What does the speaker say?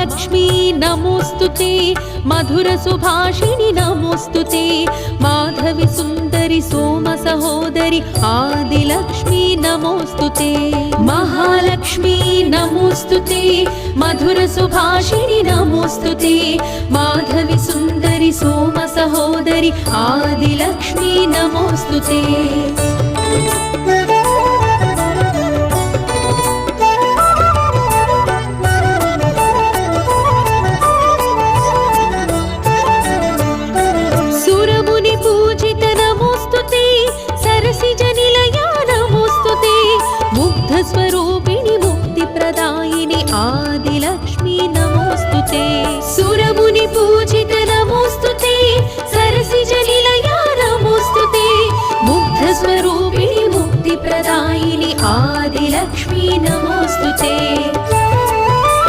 महालक्ष्मी नमोस्तुते मधुरसुभाषिणि नमोस्तुते माधवी सुन्दरि सोमसहोदरि आदिलक्ष्मी नमोस्तुते महालक्ष्मी नमोस्तुते मधुरसुभाषिणि नमोस्तुते माधवी सुन्दरि सोमसहोदरि आदिलक्ष्मी नमोस्तुते स्वरूपिणि मुक्तिप्रदायिनि आदिलक्ष्मी नमोस्तुते सुरमुनि पूजित नमोस्तुते सरसिजनिलया नमोस्तुते मुग्धस्वरूपिणि मुक्तिप्रदायिनि आदिलक्ष्मी नमोस्तुते।